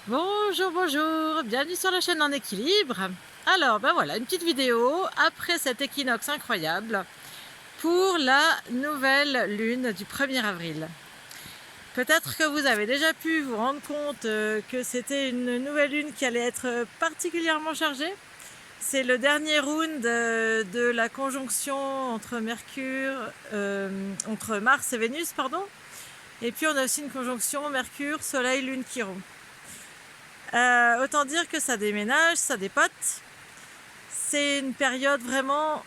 Bonjour, bonjour, bienvenue sur la chaîne En Équilibre. Alors, ben voilà, une petite vidéo après cet équinoxe incroyable pour la nouvelle lune du 1er avril. Peut-être que vous avez déjà pu vous rendre compte que c'était une nouvelle lune qui allait être particulièrement chargée. C'est le dernier round de la conjonction entre entre Mars et Vénus, pardon. Et puis on a aussi une conjonction Mercure, Soleil, Lune, Chiron. Autant dire que ça déménage, ça dépote. C'est une période vraiment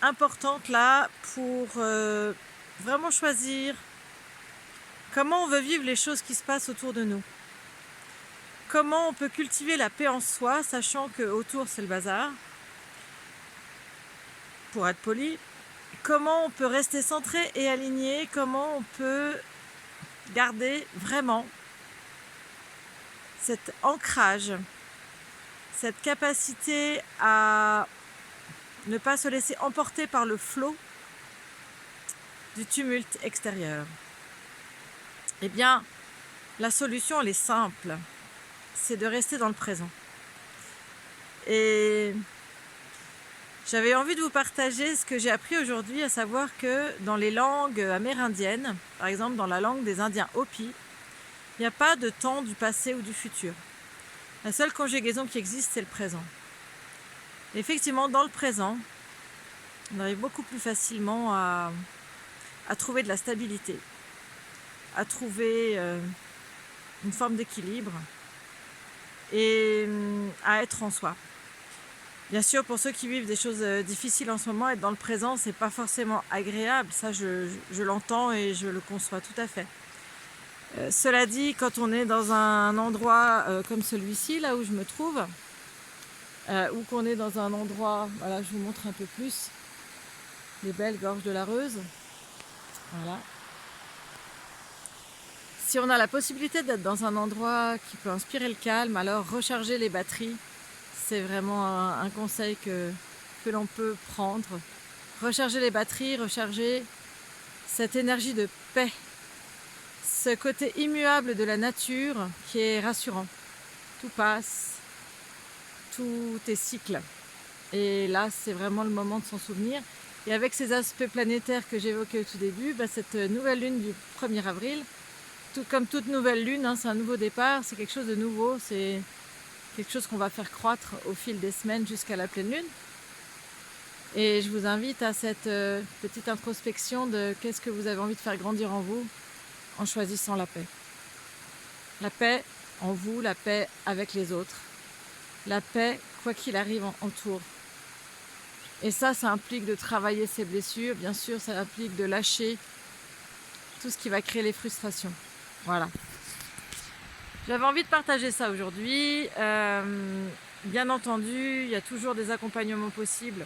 importante là pour vraiment choisir comment on veut vivre les choses qui se passent autour de nous. Comment on peut cultiver la paix en soi, sachant que autour c'est le bazar, pour être poli. Comment on peut rester centré et aligné, comment on peut garder vraiment cet ancrage, cette capacité à ne pas se laisser emporter par le flot du tumulte extérieur. Eh bien, la solution, elle est simple. C'est de rester dans le présent. Et j'avais envie de vous partager ce que j'ai appris aujourd'hui, à savoir que dans les langues amérindiennes, par exemple dans la langue des Indiens Hopi, il n'y a pas de temps du passé ou du futur. La seule conjugaison qui existe, c'est le présent. Et effectivement, dans le présent, on arrive beaucoup plus facilement à trouver de la stabilité, à trouver une forme d'équilibre et à être en soi. Bien sûr, pour ceux qui vivent des choses difficiles en ce moment, être dans le présent, c'est pas forcément agréable. Ça, je l'entends et je le conçois tout à fait. Cela dit, quand on est dans un endroit comme celui-ci, là où je me trouve, ou qu'on est dans un endroit, voilà, je vous montre un peu plus les belles gorges de la Reuse. Voilà. Si on a la possibilité d'être dans un endroit qui peut inspirer le calme, alors recharger les batteries, c'est vraiment un conseil que l'on peut prendre. Recharger les batteries, recharger cette énergie de paix, ce côté immuable de la nature qui est rassurant. Tout passe, tout est cycle. Et là, c'est vraiment le moment de s'en souvenir. Et avec ces aspects planétaires que j'évoquais au tout début, cette nouvelle lune du 1er avril, tout comme toute nouvelle lune, hein, c'est un nouveau départ, c'est quelque chose de nouveau, c'est quelque chose qu'on va faire croître au fil des semaines jusqu'à la pleine lune. Et je vous invite à cette petite introspection de qu'est-ce que vous avez envie de faire grandir en vous en choisissant la paix. La paix en vous, la paix avec les autres. La paix, quoi qu'il arrive, entoure. Et ça implique de travailler ses blessures. Bien sûr, ça implique de lâcher tout ce qui va créer les frustrations. Voilà. J'avais envie de partager ça aujourd'hui. Bien entendu, il y a toujours des accompagnements possibles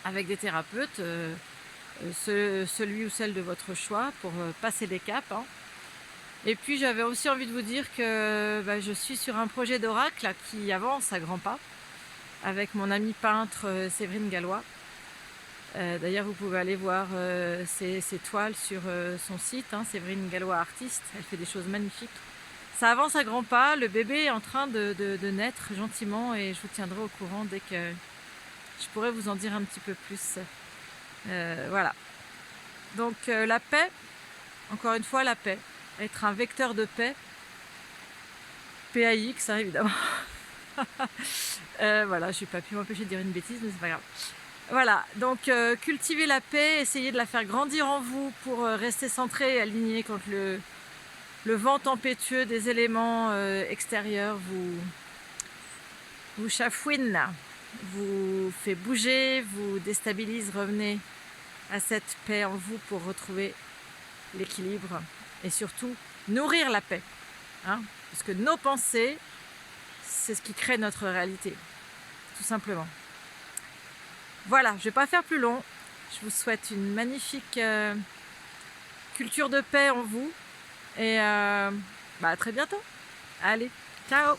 avec des thérapeutes, celui ou celle de votre choix pour passer des caps. Hein. Et puis j'avais aussi envie de vous dire que je suis sur un projet d'oracle qui avance à grands pas avec mon amie peintre Séverine Gallois. D'ailleurs, vous pouvez aller voir ses toiles sur son site, hein, Séverine Gallois Artiste. Elle fait des choses magnifiques. Ça avance à grands pas. Le bébé est en train de naître gentiment et je vous tiendrai au courant dès que je pourrai vous en dire un petit peu plus. Voilà. Donc la paix, encore une fois la paix. Être un vecteur de paix. PAX, hein, évidemment. Voilà, je n'ai pas pu m'empêcher de dire une bêtise, mais c'est pas grave. Voilà, donc cultivez la paix, essayez de la faire grandir en vous pour rester centré et aligné quand le vent tempétueux des éléments extérieurs vous chafouine, vous fait bouger, vous déstabilise. Revenez à cette paix en vous pour retrouver l'équilibre et surtout nourrir la paix. Hein, parce que nos pensées, c'est ce qui crée notre réalité, tout simplement. Voilà, je ne vais pas faire plus long. Je vous souhaite une magnifique culture de paix en vous. Et à très bientôt. Allez, ciao!